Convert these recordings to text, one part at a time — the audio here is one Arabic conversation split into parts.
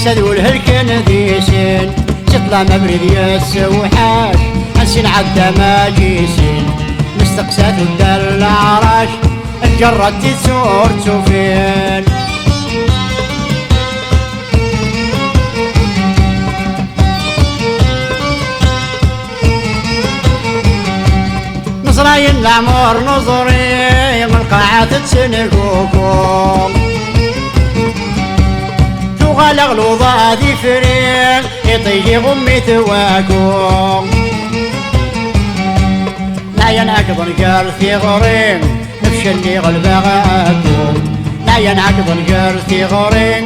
تسد والهلكن ذي سن تطلع مبرد يا السوحاش حسين عدى ما جيسين مستقسات ودار العراش الجرة تسور تفين نصرين العمر نظري من قاعات تسنقوكم تغال غلوظة ذي فريق يطيجي غمي تواكم نعين عقب القال في غرين نفش اللي غلبغاكم نعين عقب القال في غرين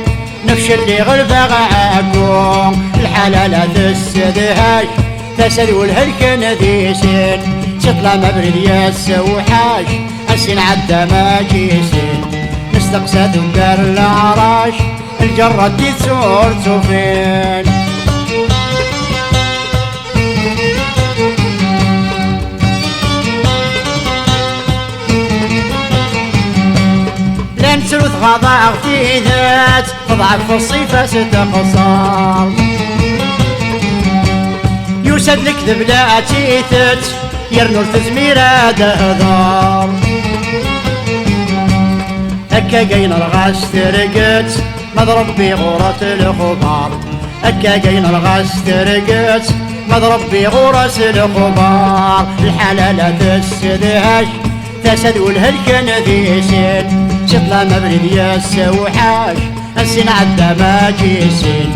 نفش اللي غلبغاكم الحلالة تسدهاش تسد والهلكن ذي سن تطلع مبرد يا السوحاش حسين عدى ما جيسين مستقسات ودار العراش الجرة دي تسور تفين لين ثلث غضاء في ذات تضعف في الصيفة ستقصر يوسد الكذب لا تيثت يرنو التزميرة دهضار هكا قين الغاس ترقت مضرب بغورة الخبار هكا قين الغاس ترقت مضرب بغورة الخبار الحلالة تسدهاش تسد والهلكن ذي سن تطلع مبرد يا السوحاش السن عدى ما جيسين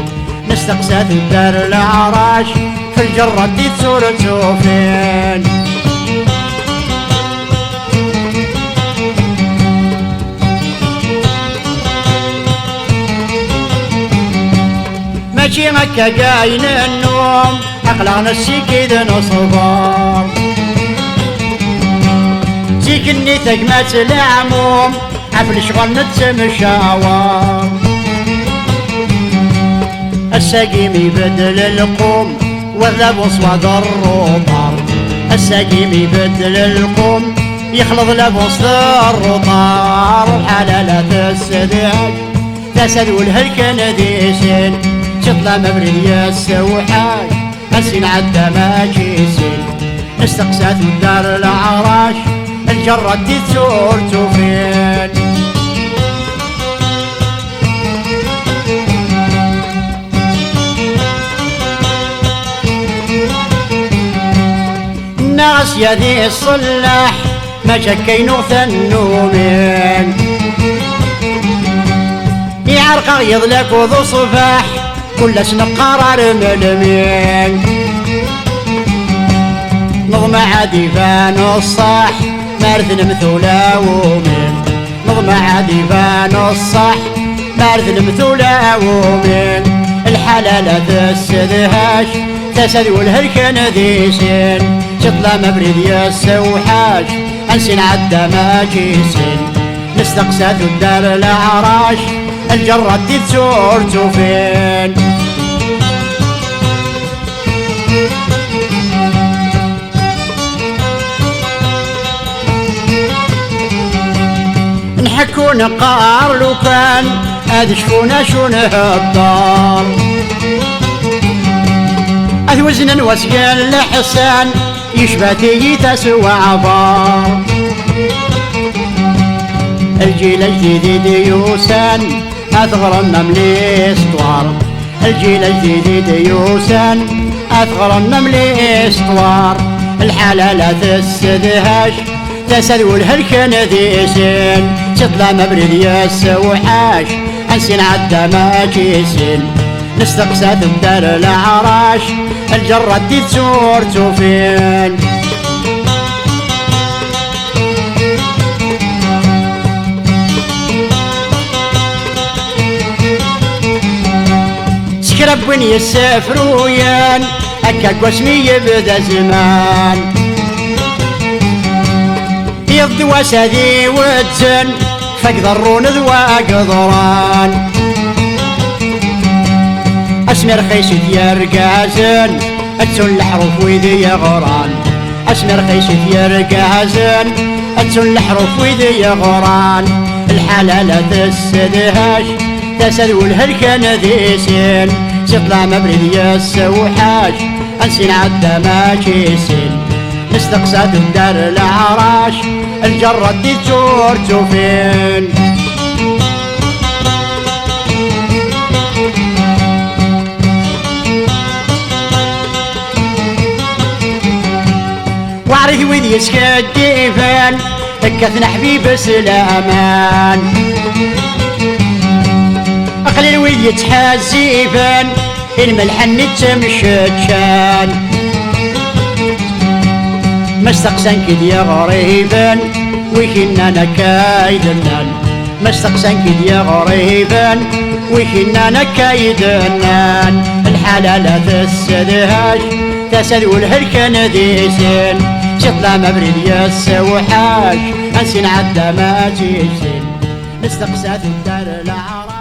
مستقسات الدار العراش في الجرة دي تسور تفين ماشي هكا قاين النوم أقلعنا السكيد نصبار زيك النيتك ما تلعموم عفل شغل نتمشاور الساقيم يبدل القوم والذاب وصواد الرطار الساقيم يبدل القوم يخلط لبوس الرطار الحلالة تسدهاش تسد والهلكن ذي سن تطلع مبرد يا السوحاش حسين عدى ما جيسين استقسات ودار العراش الجرة دي تسور تفين الناس يا ذي الصلاح ما شكينو ثنومين يعرق يضلك وذو صفاح كل سنة قرار ملمين نظم عادي فان الصح مارث مثولا ومن نظم عادي فان الصح مارث مثولا ومن الحلالة تسدهاش تسد والهلكن ذي سن تطلع مبرد يا السوحاش انسن عدى ما جيسن مستقسات الدار العراش الجرة دي تسور تفين نحكو نقار لو كان هاد شكونا شونه الدار هاد وزن وسقال لحسان يشبه تسوى عبار الجيل الجديد يوسان أثغر النمل اسطوار الجيل الجديد يوسان أثغر النمل اسطوار الحلالة تسدهاش تسد والهلكن ذي سن تطلع مبرد يا السوحاش انسن عدى ما جيسن نستقسات الدار العراش الجرة دي تسور تفين سكرب وين يسافرويان هكا قسمي يبدا زمان يض وسدي وتزن فقدرون ذوا قدران اسمر خيسي يرقازن اتسن الحروف ويدي يغران اسمر خيسي يرقازن اتسن الحروف ويدي يغران الحلالة تسدهاش تسد والهلكان ديسين سطلع مبرد يا السوحاش انسين عدى ما كيسين مستقصد الدار العراش الجرة دي تزورتو فين وعريه وين يسكت ديفان هكثنا حبيب سلامان أقلل وين يتحازيفان الملحن نتمشتشان ما استقسن كد يا غريبان ويكنا كايدنان ما استقسن كد يا غريبان ويكنا كايدنان الحلالة تسدهاش تسد والهلكان ديسين شطلع مبرد يا السوحاش انسين عدى ما جيسين استقسات الدار العراش